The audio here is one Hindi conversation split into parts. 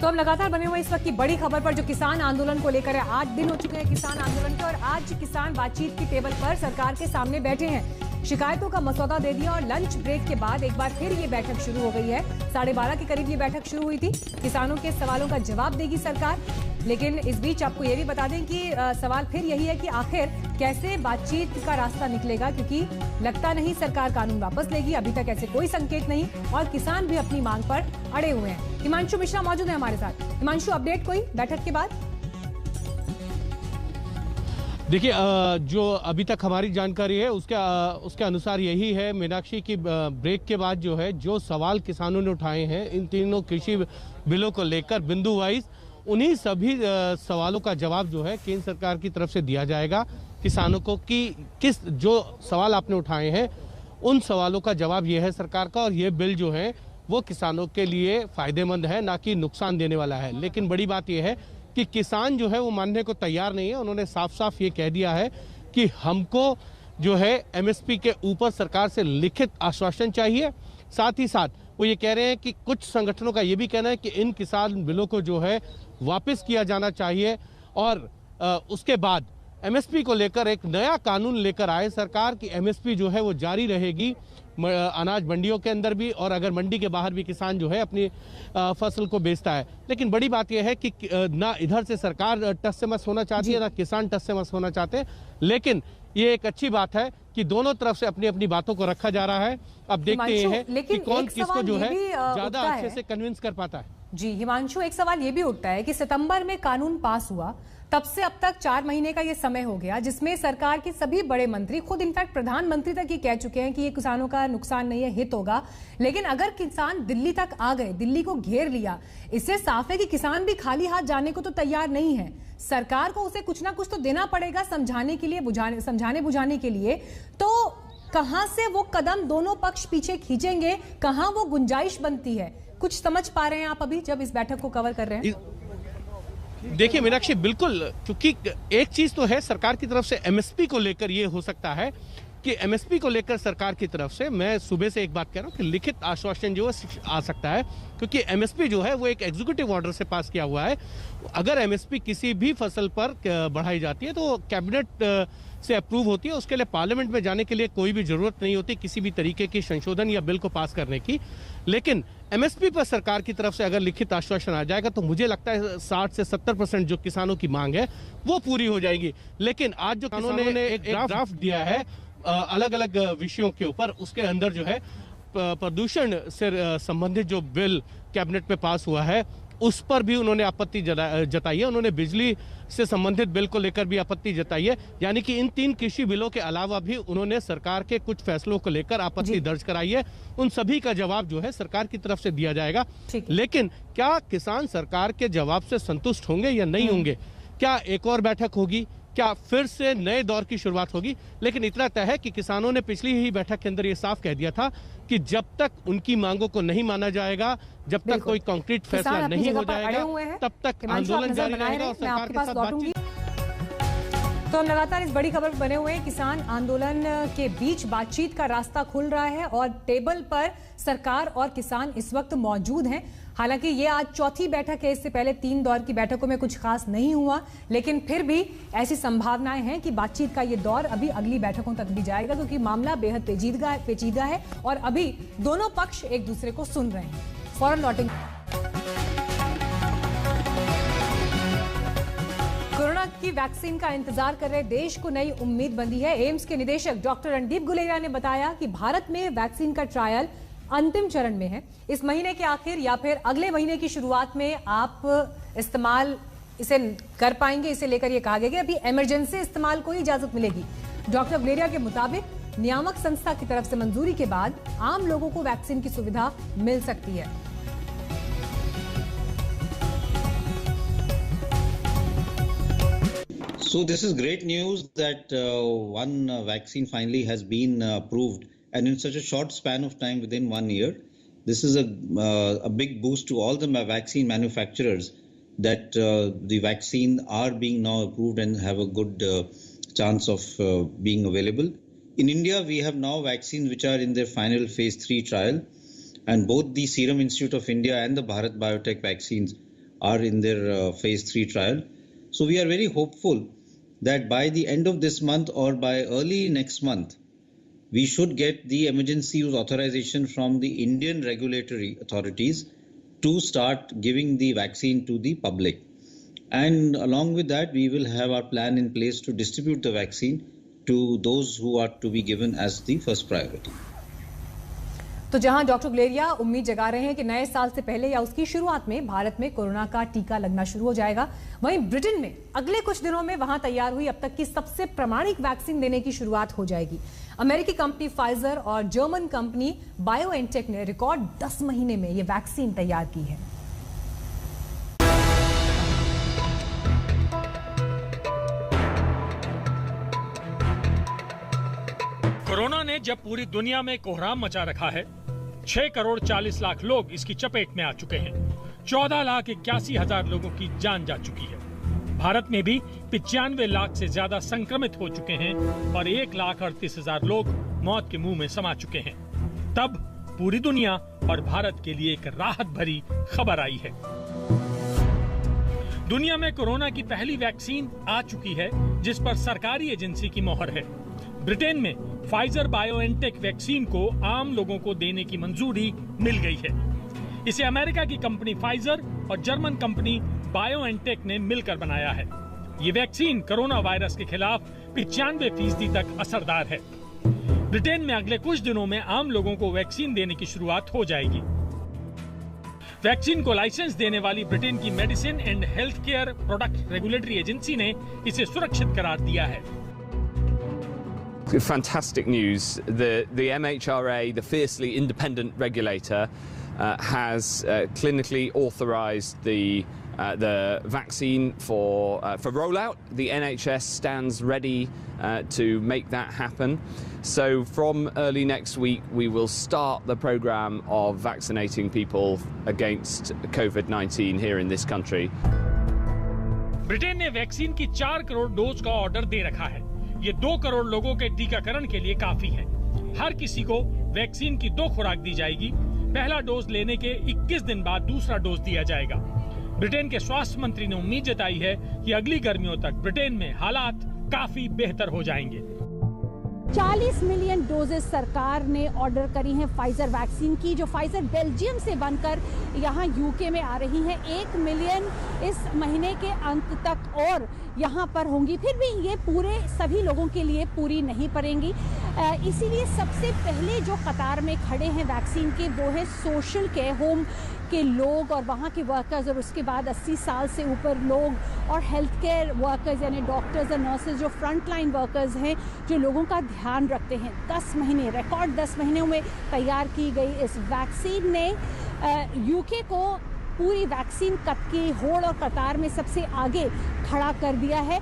तो हम लगातार बने हुए इस वक्त की बड़ी खबर पर, जो किसान आंदोलन को लेकर है। 8 दिन हो चुके हैं किसान आंदोलन के और आज किसान बातचीत की टेबल पर सरकार के सामने बैठे हैं। शिकायतों का मसौदा दे दिया और लंच ब्रेक के बाद एक बार फिर ये बैठक शुरू हो गई है। 12:30 के करीब ये बैठक शुरू हुई थी। किसानों के सवालों का जवाब देगी सरकार, लेकिन इस बीच आपको ये भी बता दें कि सवाल फिर यही है कि आखिर कैसे बातचीत का रास्ता निकलेगा, क्योंकि लगता नहीं सरकार कानून वापस लेगी। अभी तक ऐसे कोई संकेत नहीं और किसान भी अपनी मांग पर अड़े हुए हैं। हिमांशु मिश्रा मौजूद है हमारे साथ। हिमांशु, अपडेट कोई बैठक के बाद? देखिए, जो अभी तक हमारी जानकारी है उसके अनुसार यही है मीनाक्षी की ब्रेक के बाद जो है, जो सवाल किसानों ने उठाए हैं इन तीनों कृषि बिलों को लेकर बिंदु वाइज, उन्हीं सभी सवालों का जवाब जो है केंद्र सरकार की तरफ से दिया जाएगा किसानों को कि किस जो सवाल आपने उठाए हैं उन सवालों का जवाब ये है सरकार का, और ये बिल जो है वो किसानों के लिए फायदेमंद है, ना कि नुकसान देने वाला है। लेकिन बड़ी बात यह है कि किसान जो है वो मानने को तैयार नहीं है। उन्होंने साफ साफ ये कह दिया है कि हमको जो है एमएसपी के ऊपर सरकार से लिखित आश्वासन चाहिए। साथ ही साथ वो ये कह रहे हैं कि कुछ संगठनों का ये भी कहना है कि इन किसान बिलों को जो है वापस किया जाना चाहिए और उसके बाद एमएसपी को लेकर एक नया कानून लेकर आए सरकार की एमएसपी जो है वो जारी रहेगी अनाज मंडियों के अंदर भी, और अगर मंडी के बाहर भी किसान जो है अपनी फसल को बेचता है। लेकिन बड़ी बात यह है कि ना इधर से सरकार टस से मस होना चाहती है, ना किसान टस से मस होना चाहते हैं। लेकिन ये एक अच्छी बात है कि दोनों तरफ से अपनी अपनी बातों को रखा जा रहा है। अब देखते हैं कि कौन किसको जो है ज्यादा अच्छे से कन्विंस कर पाता है। जी हिमांशु, एक सवाल ये भी उठता है कि सितंबर में कानून पास हुआ, तब से अब तक 4 महीने का ये समय हो गया, जिसमें सरकार के सभी बड़े मंत्री, खुद इनफैक्ट प्रधानमंत्री तक ये कह चुके हैं कि ये किसानों का नुकसान नहीं है, हित होगा। लेकिन अगर किसान दिल्ली तक आ गए, दिल्ली को घेर लिया, इससे साफ है कि किसान भी खाली हाथ जाने को तो तैयार नहीं है। सरकार को उसे कुछ ना कुछ तो देना पड़ेगा समझाने के लिए, समझाने बुझाने के लिए। तो कहां से वो कदम दोनों पक्ष पीछे खींचेंगे, कहां वो गुंजाइश बनती है? कुछ समझ पा रहे हैं आप अभी जब इस बैठक को कवर कर रहे हैं? देखिए मीनाक्षी, बिल्कुल, क्योंकि एक चीज तो है सरकार की तरफ से एमएसपी को लेकर ये हो सकता है कि एमएसपी को लेकर सरकार की तरफ से, मैं सुबह से एक बात कह रहा हूं कि लिखित आश्वासन जो है आ सकता है, क्योंकि एमएसपी जो है वो एक एग्जीक्यूटिव ऑर्डर से पास किया हुआ है। अगर एमएसपी किसी भी फसल पर बढ़ाई जाती है तो कैबिनेट से अप्रूव होती है, उसके लिए पार्लियामेंट में जाने के लिए कोई भी जरूरत नहीं होती किसी भी तरीके की संशोधन या बिल को पास करने की। लेकिन एमएसपी पर सरकार की तरफ से अगर लिखित आश्वासन आ जाएगा तो मुझे लगता है 60 से 70% जो किसानों की मांग है वो पूरी हो जाएगी। लेकिन आज जो किसानों ने एक ड्राफ्ट दिया है अलग अलग विषयों के ऊपर, उसके अंदर जो है प्रदूषण से संबंधित जो बिल कैबिनेट में पास हुआ है उस पर भी उन्होंने आपत्ति जताई है। उन्होंने बिजली से संबंधित बिल को लेकर भी आपत्ति जताई है। यानी कि इन 3 कृषि बिलों के अलावा भी उन्होंने सरकार के कुछ फैसलों को लेकर आपत्ति दर्ज कराई है। उन सभी का जवाब जो है सरकार की तरफ से दिया जाएगा। लेकिन क्या किसान सरकार के जवाब से संतुष्ट होंगे या नहीं होंगे? क्या एक और बैठक होगी? क्या फिर से नए दौर की शुरुआत होगी? लेकिन इतना तय है कि किसानों ने पिछली ही बैठक के अंदर ये साफ कह दिया था कि जब तक उनकी मांगों को नहीं माना जाएगा, जब तक कोई कंक्रीट फैसला नहीं हो जाएगा, तब तक आंदोलन जारी रहेगा और सरकार के साथ बातचीत। तो हम लगातार इस बड़ी खबर पर बने हुए हैं। किसान आंदोलन के बीच बातचीत का रास्ता खुल रहा है और टेबल पर सरकार और किसान इस वक्त मौजूद हैं। हालांकि ये आज चौथी बैठक है, इससे पहले 3 दौर की बैठकों में कुछ खास नहीं हुआ, लेकिन फिर भी ऐसी संभावनाएं हैं कि बातचीत का ये दौर अभी अगली बैठकों तक भी जाएगा, क्योंकि मामला बेहद पेचीदा है और अभी दोनों पक्ष एक दूसरे को सुन रहे हैं। फौरन लौटेंगे। कोरोना की वैक्सीन का इंतजार कर रहे देश को नई उम्मीद बंधी है। एम्स के निदेशक डॉक्टर रणदीप गुलेरिया ने बताया कि भारत में वैक्सीन का ट्रायल अंतिम चरण में है। इस महीने के आखिर या फिर अगले महीने की शुरुआत में आप इस्तेमाल इसे कर पाएंगे। इसे लेकर यह कहा गया कि अभी इमरजेंसी इस्तेमाल को ही इजाजत मिलेगी। डॉक्टर गुलेरिया के मुताबिक नियामक संस्था की तरफ से मंजूरी के बाद आम लोगों को वैक्सीन की सुविधा मिल सकती है। So this is great news that one vaccine finally has been approved, and in such a short span of time, within 1 year. This is a big boost to all the vaccine manufacturers that the vaccine are being now approved and have a good chance of being available. In India, we have now vaccines which are in their final phase 3 trial, and both the Serum Institute of India and the Bharat Biotech vaccines are in their phase 3 trial. So we are very hopeful that by the end of this month or by early next month, we should get the emergency use authorization from the Indian regulatory authorities to start giving the vaccine to the public. And along with that, we will have our plan in place to distribute the vaccine to those who are to be given as the first priority. तो जहां डॉक्टर गुलेरिया उम्मीद जगा रहे हैं कि नए साल से पहले या उसकी शुरुआत में भारत में कोरोना का टीका लगना शुरू हो जाएगा, वहीं ब्रिटेन में अगले कुछ दिनों में वहां तैयार हुई अब तक की सबसे प्रामाणिक वैक्सीन देने की शुरुआत हो जाएगी। अमेरिकी कंपनी फाइजर और जर्मन कंपनी बायोएनटेक ने रिकॉर्ड 10 महीने में यह वैक्सीन तैयार की है। कोरोना ने जब पूरी दुनिया में कोहराम मचा रखा है, 6 करोड़ 40 लाख लोग इसकी चपेट में आ चुके हैं। 14,81,000 लोगों की जान जा चुकी है। भारत में भी 95 लाख से ज्यादा संक्रमित हो चुके हैं और 1,38,000 लोग मौत के मुंह में समा चुके हैं। तब पूरी दुनिया और भारत के लिए एक राहत भरी खबर आई है। दुनिया में कोरोना की पहली वैक्सीन आ चुकी है, जिस पर सरकारी एजेंसी की मोहर है। ब्रिटेन में फाइजर बायोएनटेक वैक्सीन को आम लोगों को देने की मंजूरी मिल गई है। इसे अमेरिका की कंपनी फाइजर और जर्मन कंपनी बायोएनटेक ने मिलकर बनाया है। ये वैक्सीन कोरोना वायरस के खिलाफ 95% तक असरदार है। ब्रिटेन में अगले कुछ दिनों में आम लोगों को वैक्सीन देने की शुरुआत हो जाएगी। वैक्सीन को लाइसेंस देने वाली ब्रिटेन की medicine and health care product regulatory agency ने इसे सुरक्षित करार दिया है। Fantastic news. The MHRA, the fiercely independent regulator, has clinically authorised the vaccine for rollout. The NHS stands ready to make that happen. So from early next week, we will start the programme of vaccinating people against COVID-19 here in this country. Britain ने वैक्सीन की 4 करोड़ डोज का ऑर्डर दे रखा है। ये 2 करोड़ लोगों के टीकाकरण के लिए काफी है। हर किसी को वैक्सीन की 2 खुराक दी जाएगी। पहला डोज लेने के 21 दिन बाद दूसरा डोज दिया जाएगा। ब्रिटेन के स्वास्थ्य मंत्री ने उम्मीद जताई है कि अगली गर्मियों तक ब्रिटेन में हालात काफी बेहतर हो जाएंगे। 40 मिलियन डोजेस सरकार ने ऑर्डर करी हैं फाइजर वैक्सीन की, जो फाइजर बेल्जियम से बनकर यहाँ यूके में आ रही हैं। 1 मिलियन इस महीने के अंत तक और यहाँ पर होंगी। फिर भी ये पूरे सभी लोगों के लिए पूरी नहीं पड़ेंगी, इसीलिए सबसे पहले जो कतार में खड़े हैं वैक्सीन के वो है सोशल केयर होम के लोग और वहाँ के वर्कर्स, और उसके बाद 80 साल से ऊपर लोग और हेल्थ केयर वर्कर्स यानी डॉक्टर्स और नर्सेज जो फ्रंट लाइन वर्कर्स हैं, जो लोगों का ध्यान रखते हैं। 10 महीने रिकॉर्ड 10 महीनों में तैयार की गई इस वैक्सीन ने यूके को पूरी वैक्सीन की होड़ और कतार में सबसे आगे खड़ा कर दिया है।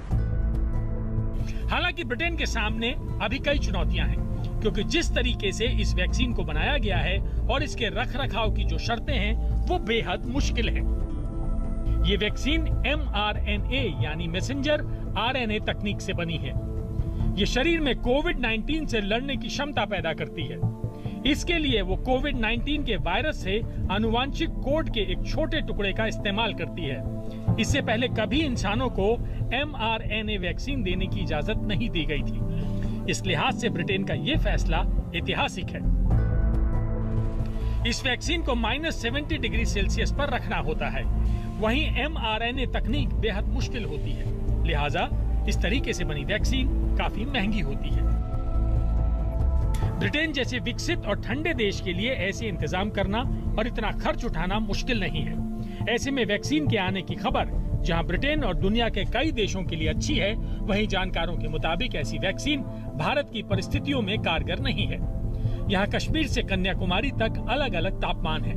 हालांकि ब्रिटेन के सामने अभी कई चुनौतियां हैं, क्योंकि जिस तरीके से इस वैक्सीन को बनाया गया है और इसके रखरखाव की जो शर्तें हैं वो बेहद मुश्किल है। ये वैक्सीन mRNA यानी मैसेंजर RNA तकनीक से बनी है। ये शरीर में कोविड-19 से लड़ने की क्षमता पैदा करती है। इसके लिए वो कोविड-19 के वायरस से आनुवांशिक कोड के एक छोटे टुकड़े का इस्तेमाल करती है। इससे पहले कभी इंसानों को mRNA वैक्सीन देने की इजाजत नहीं दी गई थी। इस लिहाज से ब्रिटेन का ये फैसला ऐतिहासिक है। इस वैक्सीन को -70 डिग्री सेल्सियस पर रखना होता है। वहीं mRNA तकनीक बेहद मुश्किल होती है, लिहाजा इस तरीके से बनी वैक्सीन काफी महंगी होती है। ब्रिटेन जैसे विकसित और ठंडे देश के लिए ऐसे इंतजाम करना और इतना खर्च उठाना मुश्किल नहीं है। ऐसे में वैक्सीन के आने की खबर जहां ब्रिटेन और दुनिया के कई देशों के लिए अच्छी है, वहीं जानकारों के मुताबिक ऐसी वैक्सीन भारत की परिस्थितियों में कारगर नहीं है। यहाँ कश्मीर से कन्याकुमारी तक अलग अलग तापमान है।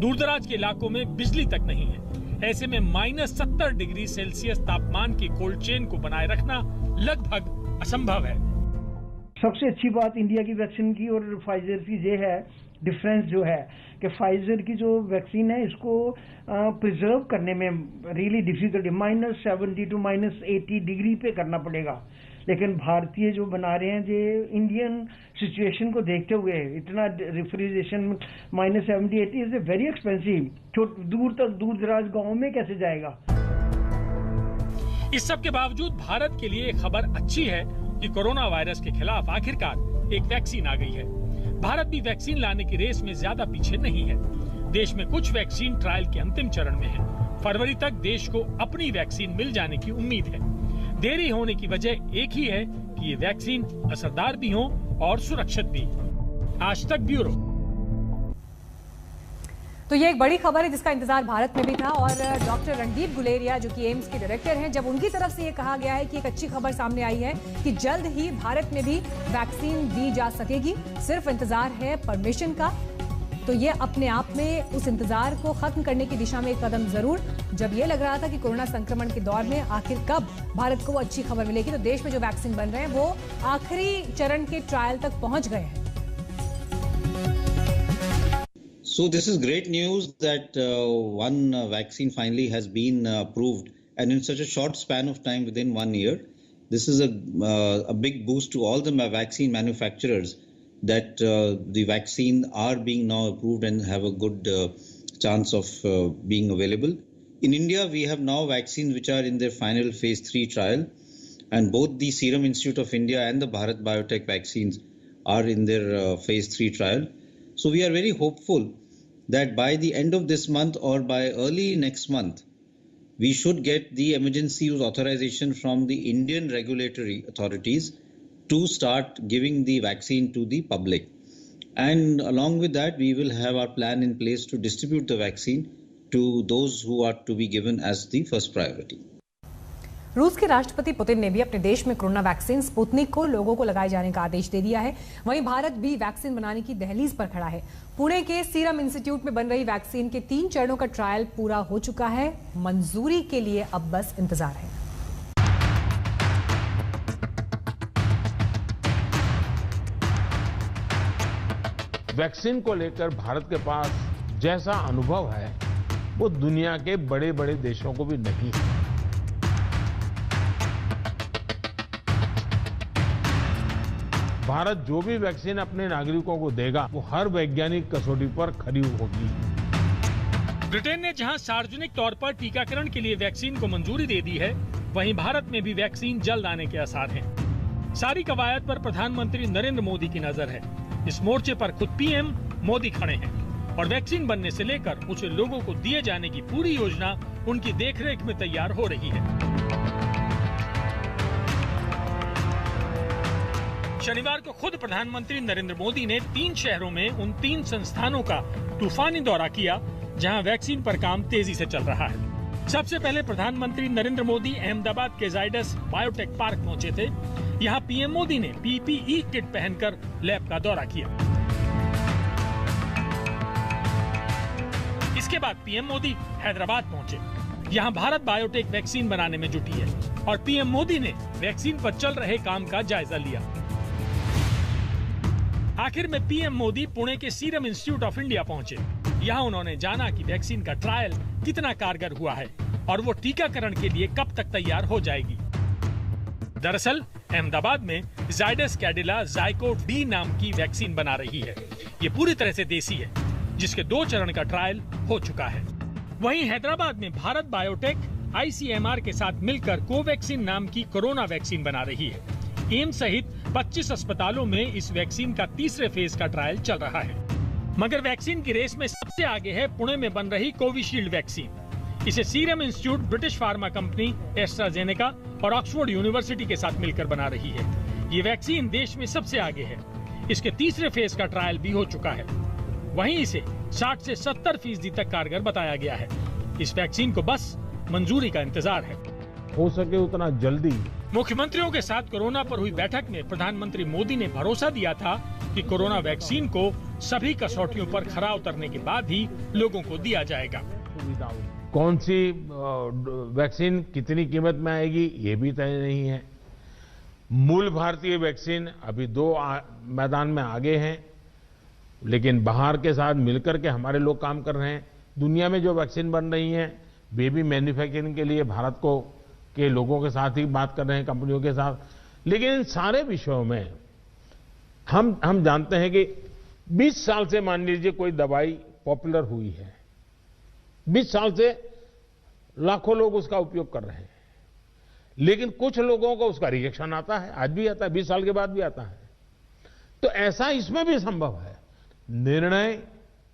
दूरदराज के इलाकों में बिजली तक नहीं है। ऐसे में -70 डिग्री सेल्सियस तापमान की कोल्ड चेन को बनाए रखना लगभग असंभव है। सबसे अच्छी बात इंडिया की वैक्सीन की और फाइजर की ये है, डिफरेंस जो है कि फाइजर की जो वैक्सीन है इसको प्रिजर्व करने में रियली डिफिकल्ट है। -70 to -80 डिग्री पे करना पड़ेगा, लेकिन भारतीय जो बना रहे हैं ये इंडियन सिचुएशन को देखते हुए, इतना रेफ्रिजरेशन -70-80 इज वेरी एक्सपेंसिव, दूर दराज गाँव में कैसे जाएगा। इस सब के बावजूद भारत के लिए एक खबर अच्छी है कि कोरोना वायरस के खिलाफ आखिरकार एक वैक्सीन आ गई है। भारत भी वैक्सीन लाने की रेस में ज्यादा पीछे नहीं है। देश में कुछ वैक्सीन ट्रायल के अंतिम चरण में है। फरवरी तक देश को अपनी वैक्सीन मिल जाने की उम्मीद है। देरी होने की वजह एक ही है कि ये वैक्सीन असरदार भी हो और सुरक्षित भी। आज तक ब्यूरो। तो ये एक बड़ी खबर है जिसका इंतजार भारत में भी था और डॉक्टर रणदीप गुलेरिया जो कि एम्स के डायरेक्टर हैं, जब उनकी तरफ से ये कहा गया है कि एक अच्छी खबर सामने आई है कि जल्द ही भारत में भी वैक्सीन दी जा सकेगी, सिर्फ इंतजार है परमिशन का, तो ये अपने आप में उस इंतजार को खत्म करने की दिशा में एक कदम जरूर। जब ये लग रहा था कि कोरोना संक्रमण के दौर में आखिर कब भारत को अच्छी खबर मिलेगी, तो देश में जो वैक्सीन बन रहे हैं वो आखिरी चरण के ट्रायल तक पहुंच गए हैं। So this is great news that one vaccine finally has been approved, and in such a short span of time, within 1 year. This is a big boost to all the vaccine manufacturers that the vaccine are being now approved and have a good chance of being available. In India, we have now vaccines which are in their final phase 3 trial, and both the Serum Institute of India and the Bharat Biotech vaccines are in their phase 3 trial. So we are very hopeful that by the end of this month or by early next month, we should get the emergency use authorization from the Indian regulatory authorities to start giving the vaccine to the public. And along with that, we will have our plan in place to distribute the vaccine to those who are to be given as the first priority. रूस के राष्ट्रपति पुतिन ने भी अपने देश में कोरोना वैक्सीन स्पुतनिक को लोगों को लगाए जाने का आदेश दे दिया है। वहीं भारत भी वैक्सीन बनाने की दहलीज पर खड़ा है। पुणे के सीरम इंस्टीट्यूट में बन रही वैक्सीन के 3 चरणों का ट्रायल पूरा हो चुका है। मंजूरी के लिए अब बस इंतजार है। वैक्सीन को लेकर भारत के पास जैसा अनुभव है वो दुनिया के बड़े बड़े देशों को भी नहीं है। भारत जो भी वैक्सीन अपने नागरिकों को देगा वो हर वैज्ञानिक कसौटी पर खरी होगी। ब्रिटेन ने जहां सार्वजनिक तौर पर टीकाकरण के लिए वैक्सीन को मंजूरी दे दी है, वहीं भारत में भी वैक्सीन जल्द आने के आसार हैं। सारी कवायद पर प्रधानमंत्री नरेंद्र मोदी की नजर है। इस मोर्चे पर खुद पीएम मोदी खड़े हैं और वैक्सीन बनने से लेकर उसे लोगों को दिए जाने की पूरी योजना उनकी देखरेख में तैयार हो रही है। शनिवार को खुद प्रधानमंत्री नरेंद्र मोदी ने 3 शहरों में उन 3 संस्थानों का तूफानी दौरा किया जहां वैक्सीन पर काम तेजी से चल रहा है। सबसे पहले प्रधानमंत्री नरेंद्र मोदी अहमदाबाद के जाइडस बायोटेक पार्क पहुंचे थे। यहां पीएम मोदी ने पीपीई किट पहनकर लैब का दौरा किया। इसके बाद पीएम मोदी हैदराबाद पहुंचे। यहां भारत बायोटेक वैक्सीन बनाने में जुटी है और पीएम मोदी ने वैक्सीन पर चल रहे काम का जायजा लिया। आखिर में पीएम मोदी पुणे के सीरम इंस्टीट्यूट ऑफ इंडिया पहुंचे। यहां उन्होंने जाना कि वैक्सीन का ट्रायल कितना कारगर हुआ है और वो टीकाकरण के लिए कब तक तैयार हो जाएगी। दरअसल अहमदाबाद में जाइडस कैडिला ज़ाइकोव डी नाम की वैक्सीन बना रही है। ये पूरी तरह से देसी है, जिसके 2 चरण का ट्रायल हो चुका है। वहीं हैदराबाद में भारत बायोटेक आईसीएमआर के साथ मिलकर कोवैक्सीन नाम की कोरोना वैक्सीन बना रही है। एम्स सहित 25 अस्पतालों में इस वैक्सीन का 3रे फेज का ट्रायल चल रहा है। मगर वैक्सीन की रेस में सबसे आगे है पुणे में बन रही कोविशील्ड वैक्सीन। इसे serum institute, British pharma company AstraZeneca और ऑक्सफोर्ड यूनिवर्सिटी के साथ मिलकर बना रही है। ये वैक्सीन देश में सबसे आगे है। इसके 3रे फेज का ट्रायल भी हो चुका है। वहीं इसे 60 से 70% तक कारगर बताया गया है। इस वैक्सीन को बस मंजूरी का इंतजार है। हो सके उतना जल्दी। मुख्यमंत्रियों के साथ कोरोना पर हुई बैठक में प्रधानमंत्री मोदी ने भरोसा दिया था कि कोरोना वैक्सीन को सभी कसौटियों पर खरा उतरने के बाद ही लोगों को दिया जाएगा। कौन सी वैक्सीन कितनी कीमत में आएगी ये भी तय नहीं है। मूल भारतीय वैक्सीन अभी 2 मैदान में आगे हैं, लेकिन बाहर के साथ मिलकर के हमारे लोग काम कर रहे हैं। दुनिया में जो वैक्सीन बन रही है वे भी मैन्युफैक्चरिंग के लिए भारत को के लोगों के साथ ही बात कर रहे हैं, कंपनियों के साथ। लेकिन इन सारे विषयों में हम जानते हैं कि 20 साल से मान लीजिए कोई दवाई पॉपुलर हुई है, 20 साल से लाखों लोग उसका उपयोग कर रहे हैं, लेकिन कुछ लोगों को उसका रिएक्शन आता है, आज भी आता है, 20 साल के बाद भी आता है। तो ऐसा इसमें भी संभव है। निर्णय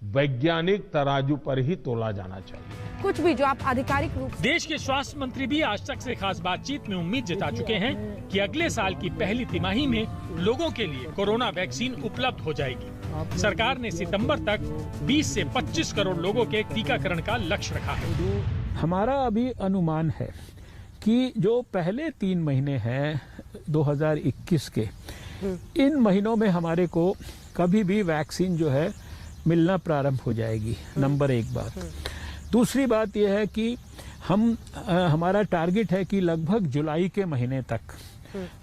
वैज्ञानिक तराजू पर ही तोला जाना चाहिए। कुछ भी जो आप आधिकारिक रूप से देश के स्वास्थ्य मंत्री भी आज तक से खास बातचीत में उम्मीद जता चुके हैं कि अगले साल की पहली तिमाही में लोगों के लिए कोरोना वैक्सीन उपलब्ध हो जाएगी। सरकार ने सितंबर तक 20 से 25 करोड़ लोगों के टीकाकरण का लक्ष्य रखा है। हमारा अभी अनुमान है कि जो पहले 3 महीने हैं 2021 के, इन महीनों में हमारे को कभी भी वैक्सीन जो है मिलना प्रारंभ हो जाएगी। नंबर 1 बात। दूसरी बात यह है कि हमारा टारगेट है कि लगभग जुलाई के महीने तक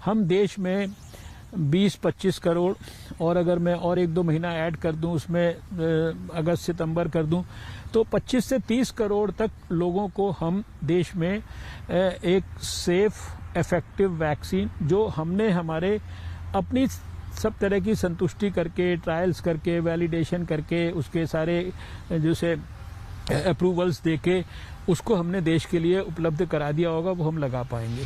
हम देश में 20-25 करोड़, और अगर मैं और 1-2 महीना ऐड कर दूं उसमें अगस्त सितंबर कर दूं तो 25 से 30 करोड़ तक लोगों को हम देश में एक सेफ इफेक्टिव वैक्सीन, जो हमने हमारे अपनी सब तरह की संतुष्टि करके, ट्रायल्स करके, वैलिडेशन करके, उसके सारे जैसे अप्रूवल्स देके उसको हमने देश के लिए उपलब्ध करा दिया होगा, वो हम लगा पाएंगे।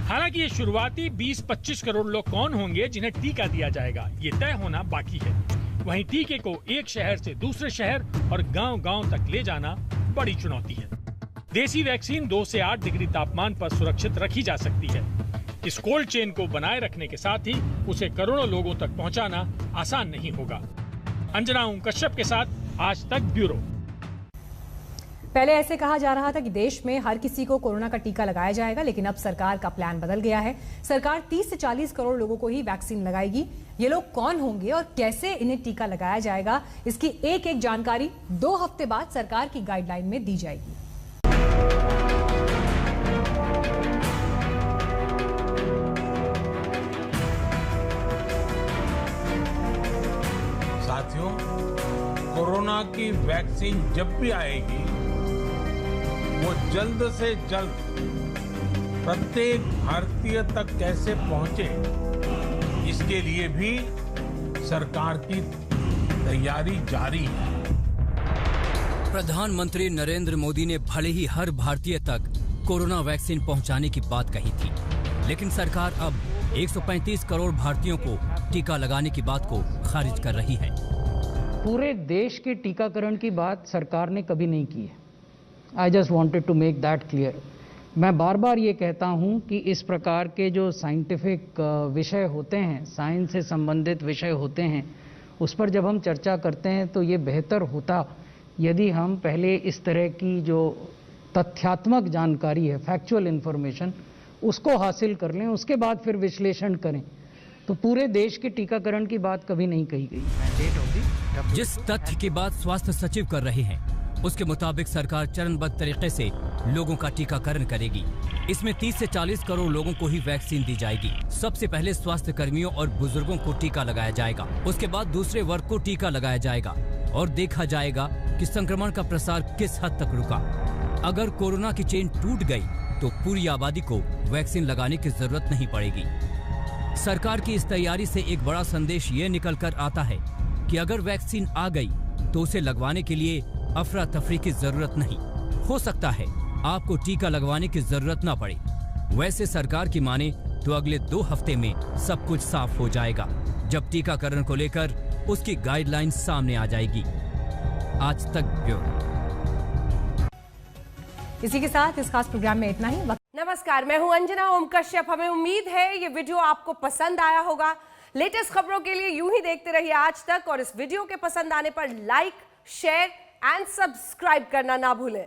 हालांकि ये शुरुआती 20-25 करोड़ लोग कौन होंगे जिन्हें टीका दिया जाएगा, ये तय होना बाकी है। वहीं टीके को एक शहर से दूसरे शहर और गांव-गांव तक ले जाना बड़ी चुनौती है। देसी वैक्सीन 2 से 8 डिग्री तापमान पर सुरक्षित रखी जा सकती है। इस कोल्ड चेन को बनाए रखने के साथ ही उसे करोड़ों लोगों तक पहुंचाना आसान नहीं होगा। अंजना ओम कश्यप के साथ आज तक ब्यूरो। पहले ऐसे कहा जा रहा था कि देश में हर किसी को कोरोना का टीका लगाया जाएगा, लेकिन अब सरकार का प्लान बदल गया है। सरकार 30 से 40 करोड़ लोगों को ही वैक्सीन लगाएगी। ये लोग कौन होंगे और कैसे इन्हें टीका लगाया जाएगा, इसकी एक-एक जानकारी 2 हफ्ते बाद सरकार की गाइडलाइन में दी जाएगी। साथियों, कोरोना की वैक्सीन जब भी आएगी वो जल्द से जल्द प्रत्येक भारतीय तक कैसे पहुंचे, इसके लिए भी सरकार की तैयारी जारी है। प्रधानमंत्री नरेंद्र मोदी ने भले ही हर भारतीय तक कोरोना वैक्सीन पहुंचाने की बात कही थी, लेकिन सरकार अब 135 करोड़ भारतीयों को टीका लगाने की बात को खारिज कर रही है। पूरे देश के टीकाकरण की बात सरकार ने कभी नहीं की है। I just wanted to make that clear. मैं बार बार ये कहता हूँ कि इस प्रकार के जो साइंटिफिक विषय होते हैं, साइंस से संबंधित विषय होते हैं, उस पर जब हम चर्चा करते हैं तो ये बेहतर होता यदि हम पहले इस तरह की जो तथ्यात्मक जानकारी है, फैक्चुअल इंफॉर्मेशन, उसको हासिल कर लें, उसके बाद फिर विश्लेषण करें। तो पूरे देश के टीकाकरण की बात कभी नहीं कही गई। जिस तथ्य की बात स्वास्थ्य सचिव कर रहे हैं, उसके मुताबिक सरकार चरणबद्ध तरीके से लोगों का टीकाकरण करेगी। इसमें 30 से 40 करोड़ लोगों को ही वैक्सीन दी जाएगी। सबसे पहले स्वास्थ्य कर्मियों और बुजुर्गों को टीका लगाया जाएगा, उसके बाद दूसरे वर्ग को टीका लगाया जाएगा और देखा जाएगा कि संक्रमण का प्रसार किस हद तक रुका। अगर कोरोना की चेन टूट गई तो पूरी आबादी को वैक्सीन लगाने की जरूरत नहीं पड़ेगी। सरकार की इस तैयारी से एक बड़ा संदेश ये निकल कर आता है कि अगर वैक्सीन आ गई तो उसे लगवाने के लिए अफरा तफरी की जरूरत नहीं। हो सकता है आपको टीका लगवाने की जरूरत ना पड़े। वैसे सरकार की माने तो अगले 2 हफ्ते में सब कुछ साफ हो जाएगा, जब टीकाकरण को लेकर उसकी गाइडलाइन सामने आ जाएगी। आज तक ब्यूरो। इसी के साथ इस खास प्रोग्राम में इतना ही। नमस्कार, मैं हूं अंजना ओम कश्यप। हमें उम्मीद है ये वीडियो आपको पसंद आया होगा। लेटेस्ट खबरों के लिए यूं ही देखते रहिए आज तक, और इस वीडियो के पसंद आने पर लाइक, शेयर एंड सब्सक्राइब करना ना भूलें।